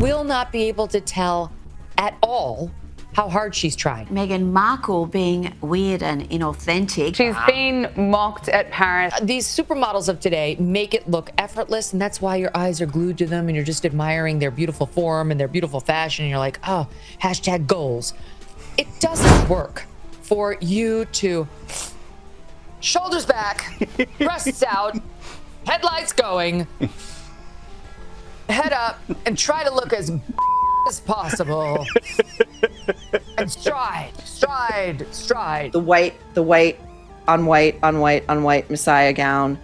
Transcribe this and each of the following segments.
will not be able to tell at all how hard she's trying. Meghan Markle being weird and inauthentic. She's been mocked at Paris. These supermodels of today make it look effortless, and that's why your eyes are glued to them and you're just admiring their beautiful form and their beautiful fashion. And you're like, oh, hashtag goals. It doesn't work for you to shoulders back, breasts out, headlights going, head up, and try to look as possible. And stride. The white on white Messiah gown,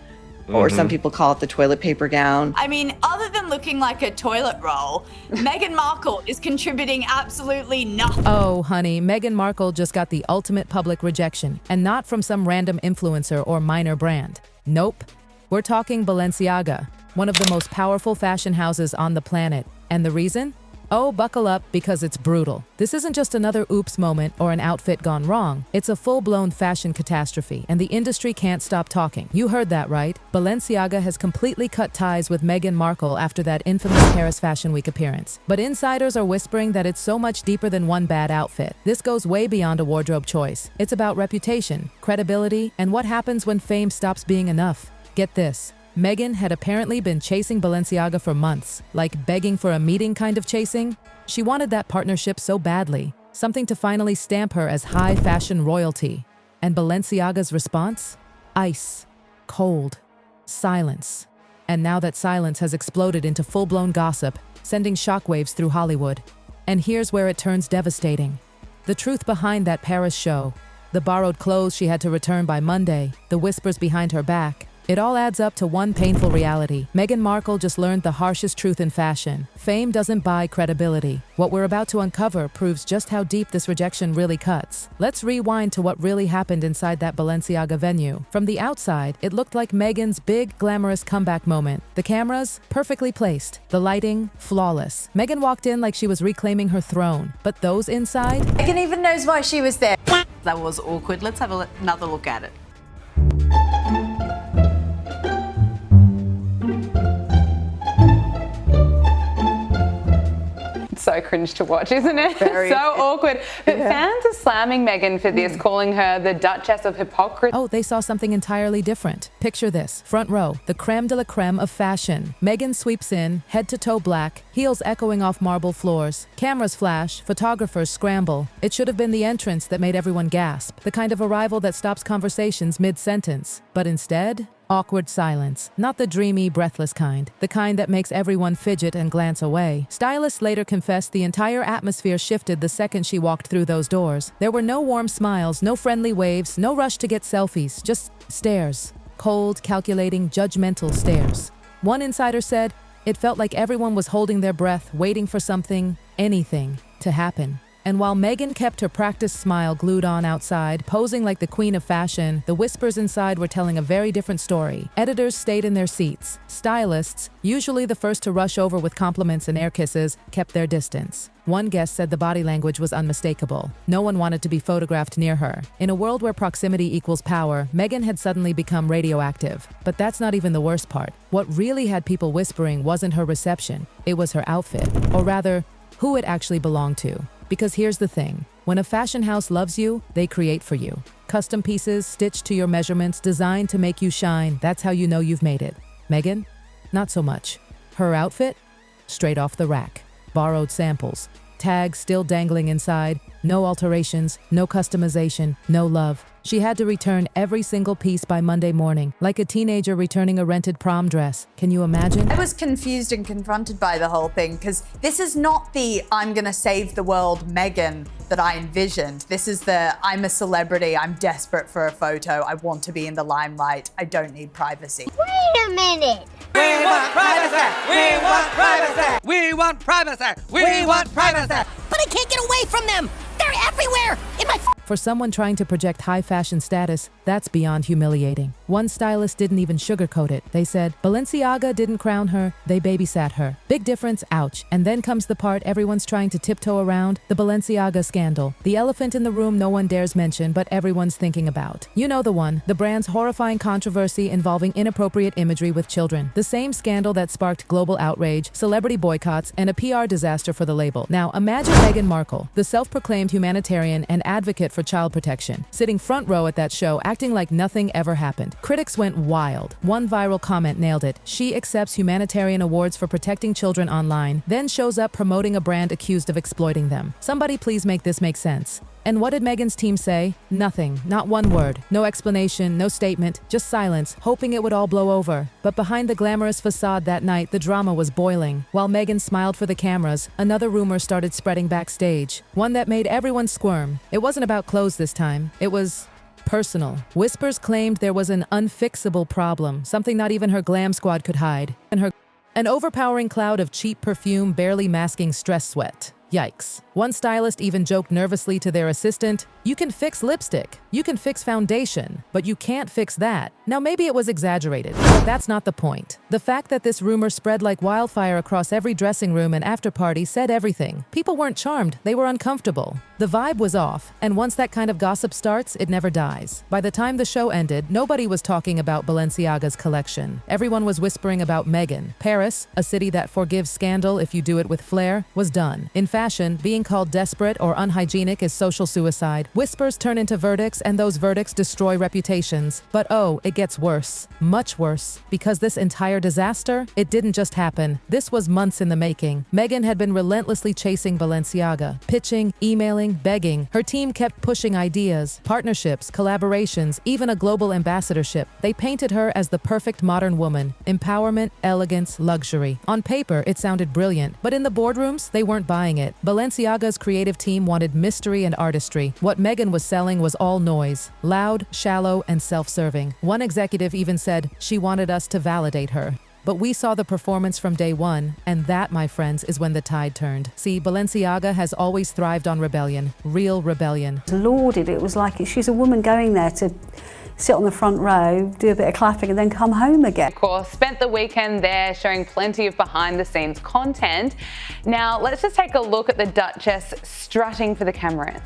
or some people call it the toilet paper gown. I mean, other than looking like a toilet roll, Meghan Markle is contributing absolutely nothing. Oh, honey, Meghan Markle just got the ultimate public rejection, and not from some random influencer or minor brand. Nope. We're talking Balenciaga, one of the most powerful fashion houses on the planet. And the reason? Oh, buckle up, because it's brutal. This isn't just another oops moment or an outfit gone wrong. It's a full-blown fashion catastrophe, and the industry can't stop talking. You heard that right. Balenciaga has completely cut ties with Meghan Markle after that infamous Paris Fashion Week appearance. But insiders are whispering that it's so much deeper than one bad outfit. This goes way beyond a wardrobe choice. It's about reputation, credibility, and what happens when fame stops being enough. Get this. Meghan had apparently been chasing Balenciaga for months, like begging for a meeting kind of chasing. She wanted that partnership so badly, something to finally stamp her as high fashion royalty. And Balenciaga's response? Ice, cold, silence. And now that silence has exploded into full-blown gossip, sending shockwaves through Hollywood. And here's where it turns devastating. The truth behind that Paris show, the borrowed clothes she had to return by Monday, the whispers behind her back, it all adds up to one painful reality. Meghan Markle just learned the harshest truth in fashion. Fame doesn't buy credibility. What we're about to uncover proves just how deep this rejection really cuts. Let's rewind to what really happened inside that Balenciaga venue. From the outside, it looked like Meghan's big, glamorous comeback moment. The cameras, perfectly placed. The lighting, flawless. Meghan walked in like she was reclaiming her throne. But those inside? Meghan even knows why she was there. That was awkward. Let's have another look at it. So cringe to watch, isn't it? Very. So awkward. But fans are slamming Meghan for this, calling her the Duchess of Hypocrisy. Oh, they saw something entirely different. Picture this. Front row, the creme de la creme of fashion. Meghan sweeps in, head to toe black, heels echoing off marble floors. Cameras flash, photographers scramble. It should have been the entrance that made everyone gasp. The kind of arrival that stops conversations mid-sentence. But instead, awkward silence. Not the dreamy, breathless kind. The kind that makes everyone fidget and glance away. Stylists later confessed the entire atmosphere shifted the second she walked through those doors. There were no warm smiles, no friendly waves, no rush to get selfies, just stares. Cold, calculating, judgmental stares. One insider said, it felt like everyone was holding their breath, waiting for something, anything, to happen. And while Meghan kept her practiced smile glued on outside, posing like the queen of fashion, the whispers inside were telling a very different story. Editors stayed in their seats. Stylists, usually the first to rush over with compliments and air kisses, kept their distance. One guest said the body language was unmistakable. No one wanted to be photographed near her. In a world where proximity equals power, Meghan had suddenly become radioactive. But that's not even the worst part. What really had people whispering wasn't her reception. It was her outfit. Or rather, who it actually belonged to. Because here's the thing, when a fashion house loves you, they create for you. Custom pieces stitched to your measurements, designed to make you shine, that's how you know you've made it. Meghan? Not so much. Her outfit? Straight off the rack. Borrowed samples. Tags still dangling inside. No alterations, no customization, no love. She had to return every single piece by Monday morning, like a teenager returning a rented prom dress. Can you imagine? I was confused and confronted by the whole thing because this is not the I'm gonna save the world Meghan that I envisioned. This is the I'm a celebrity, I'm desperate for a photo, I want to be in the limelight, I don't need privacy. Wait a minute. We want privacy! We want privacy! We want privacy! We want privacy! But I can't get away from them. They're everywhere in my For someone trying to project high fashion status, that's beyond humiliating. One stylist didn't even sugarcoat it. They said, Balenciaga didn't crown her, they babysat her. Big difference, ouch. And then comes the part everyone's trying to tiptoe around, the Balenciaga scandal. The elephant in the room no one dares mention, but everyone's thinking about. You know the one, the brand's horrifying controversy involving inappropriate imagery with children. The same scandal that sparked global outrage, celebrity boycotts, and a PR disaster for the label. Now imagine Meghan Markle, the self-proclaimed humanitarian and advocate for child protection, sitting front row at that show acting like nothing ever happened. Critics went wild. One viral comment nailed it. She accepts humanitarian awards for protecting children online, then shows up promoting a brand accused of exploiting them. Somebody please make this make sense. And what did Meghan's team say? Nothing, not one word, no explanation, no statement, just silence, hoping it would all blow over. But behind the glamorous facade that night, the drama was boiling. While Meghan smiled for the cameras, another rumor started spreading backstage, one that made everyone squirm. It wasn't about clothes this time, it was personal. Whispers claimed there was an unfixable problem, something not even her glam squad could hide, and an overpowering cloud of cheap perfume barely masking stress sweat. Yikes. One stylist even joked nervously to their assistant, "You can fix lipstick, you can fix foundation, but you can't fix that." Now maybe it was exaggerated, but that's not the point. The fact that this rumor spread like wildfire across every dressing room and after party said everything. People weren't charmed, they were uncomfortable. The vibe was off, and once that kind of gossip starts, it never dies. By the time the show ended, nobody was talking about Balenciaga's collection. Everyone was whispering about Meghan. Paris, a city that forgives scandal if you do it with flair, was done. In fashion, being called desperate or unhygienic is social suicide. Whispers turn into verdicts, and those verdicts destroy reputations. But oh, it gets worse. Much worse. Because this entire disaster, it didn't just happen. This was months in the making. Meghan had been relentlessly chasing Balenciaga, pitching, emailing, begging. Her team kept pushing ideas, partnerships, collaborations, even a global ambassadorship. They painted her as the perfect modern woman. Empowerment, elegance, luxury. On paper, it sounded brilliant, but in the boardrooms, they weren't buying it. Balenciaga's creative team wanted mystery and artistry. What Meghan was selling was all noise, loud, shallow, and self-serving. One executive even said she wanted us to validate her. But we saw the performance from day one, and that, my friends, is when the tide turned. See, Balenciaga has always thrived on rebellion, real rebellion. Lauded. It was like she's a woman going there to sit on the front row, do a bit of clapping, and then come home again. Of course, spent the weekend there showing plenty of behind the scenes content. Now, let's just take a look at the Duchess strutting for the cameras.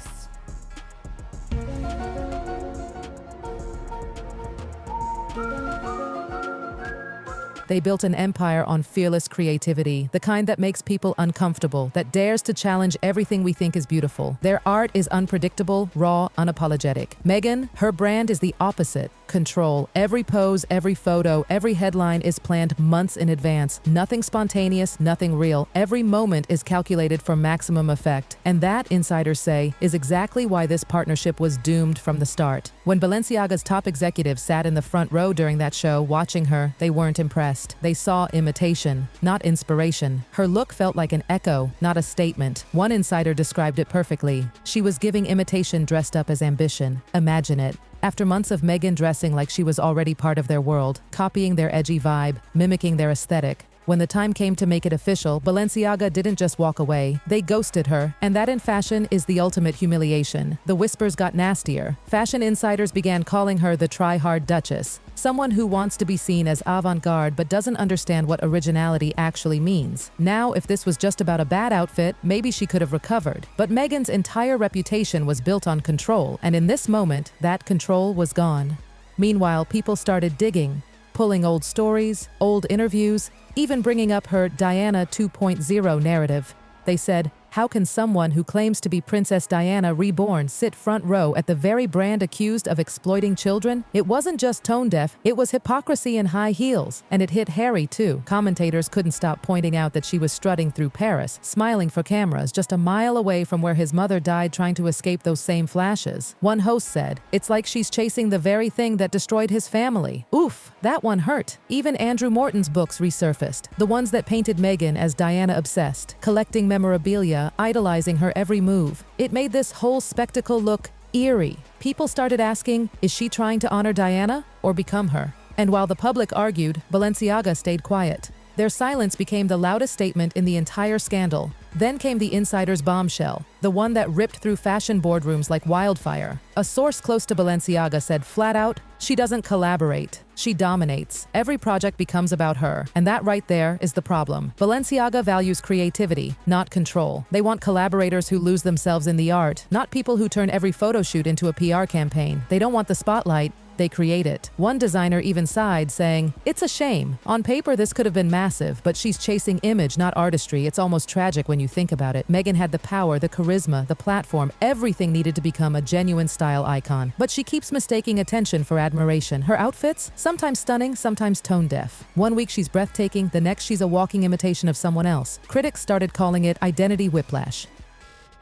They built an empire on fearless creativity, the kind that makes people uncomfortable, that dares to challenge everything we think is beautiful. Their art is unpredictable, raw, unapologetic. Meghan, her brand is the opposite. Control. Every pose, every photo, every headline is planned months in advance. Nothing spontaneous, nothing real. Every moment is calculated for maximum effect. And that, insiders say, is exactly why this partnership was doomed from the start. When Balenciaga's top executives sat in the front row during that show watching her, they weren't impressed. They saw imitation, not inspiration. Her look felt like an echo, not a statement. One insider described it perfectly. She was giving imitation dressed up as ambition. Imagine it. After months of Meghan dressing like she was already part of their world, copying their edgy vibe, mimicking their aesthetic, when the time came to make it official, Balenciaga didn't just walk away. They ghosted her, and that in fashion is the ultimate humiliation. The whispers got nastier. Fashion insiders began calling her the try-hard Duchess, someone who wants to be seen as avant-garde but doesn't understand what originality actually means. Now, if this was just about a bad outfit, maybe she could have recovered. But Meghan's entire reputation was built on control, and in this moment, that control was gone. Meanwhile, people started digging, pulling old stories, old interviews, even bringing up her Diana 2.0 narrative. They said, how can someone who claims to be Princess Diana reborn sit front row at the very brand accused of exploiting children? It wasn't just tone deaf, it was hypocrisy in high heels. And it hit Harry too. Commentators couldn't stop pointing out that she was strutting through Paris, smiling for cameras just a mile away from where his mother died trying to escape those same flashes. One host said, it's like she's chasing the very thing that destroyed his family. Oof, that one hurt. Even Andrew Morton's books resurfaced, the ones that painted Meghan as Diana obsessed, collecting memorabilia, idolizing her every move. It made this whole spectacle look eerie. People started asking, is she trying to honor Diana or become her? And while the public argued, Balenciaga stayed quiet. Their silence became the loudest statement in the entire scandal. Then came the insider's bombshell, the one that ripped through fashion boardrooms like wildfire. A source close to Balenciaga said flat out, she doesn't collaborate. She dominates. Every project becomes about her. And that right there is the problem. Balenciaga values creativity, not control. They want collaborators who lose themselves in the art, not people who turn every photo shoot into a PR campaign. They don't want the spotlight. They create it. One designer even sighed, saying, "It's a shame. On paper, this could have been massive, but she's chasing image, not artistry. It's almost tragic when you think about it." Meghan had the power, the charisma, the platform, everything needed to become a genuine style icon. But she keeps mistaking attention for admiration. Her outfits? Sometimes stunning, sometimes tone-deaf. One week she's breathtaking, the next she's a walking imitation of someone else. Critics started calling it identity whiplash.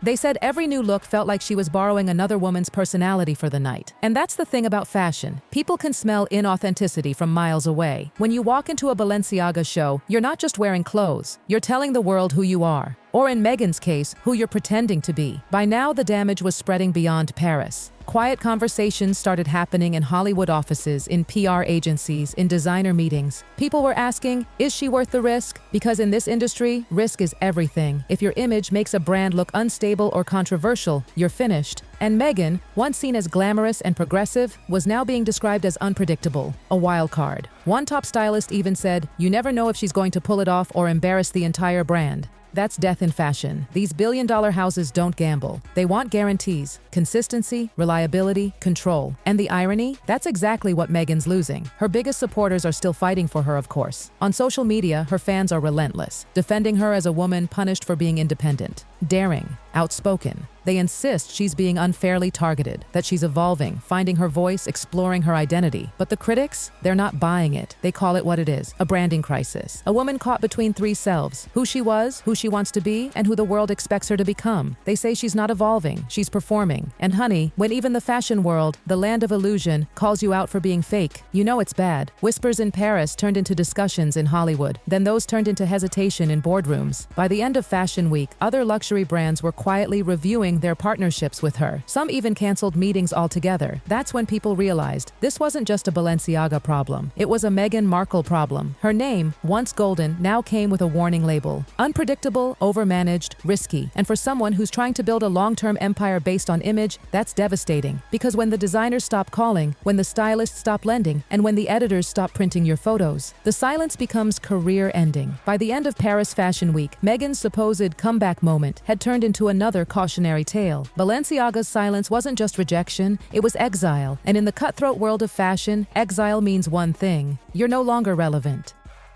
They said every new look felt like she was borrowing another woman's personality for the night. And that's the thing about fashion. People can smell inauthenticity from miles away. When you walk into a Balenciaga show, you're not just wearing clothes. You're telling the world who you are. Or in Meghan's case, who you're pretending to be. By now, the damage was spreading beyond Paris. Quiet conversations started happening in Hollywood offices, in PR agencies, in designer meetings. People were asking, is she worth the risk? Because in this industry, risk is everything. If your image makes a brand look unstable or controversial, you're finished. And Meghan, once seen as glamorous and progressive, was now being described as unpredictable, a wild card. One top stylist even said, "You never know if she's going to pull it off or embarrass the entire brand." That's death in fashion. These billion-dollar houses don't gamble. They want guarantees, consistency, reliability, control. And the irony? That's exactly what Meghan's losing. Her biggest supporters are still fighting for her, of course. On social media, her fans are relentless, defending her as a woman punished for being independent, daring, outspoken. They insist she's being unfairly targeted, that she's evolving, finding her voice, exploring her identity. But the critics, they're not buying it. They call it what it is, a branding crisis. A woman caught between three selves, who she was, who she wants to be, and who the world expects her to become. They say she's not evolving, she's performing. And honey, when even the fashion world, the land of illusion, calls you out for being fake, you know it's bad. Whispers in Paris turned into discussions in Hollywood. Then those turned into hesitation in boardrooms. By the end of Fashion Week, other luxury brands were quietly reviewing their partnerships with her. Some even canceled meetings altogether. That's when people realized this wasn't just a Balenciaga problem. It was a Meghan Markle problem. Her name, once golden, now came with a warning label. Unpredictable, overmanaged, risky. And for someone who's trying to build a long-term empire based on image, that's devastating. Because when the designers stop calling, when the stylists stop lending, and when the editors stop printing your photos, the silence becomes career-ending. By the end of Paris Fashion Week, Meghan's supposed comeback moment had turned into another cautionary tale. Balenciaga's silence wasn't just rejection, it was exile. And in the cutthroat world of fashion, exile means one thing: you're no longer relevant.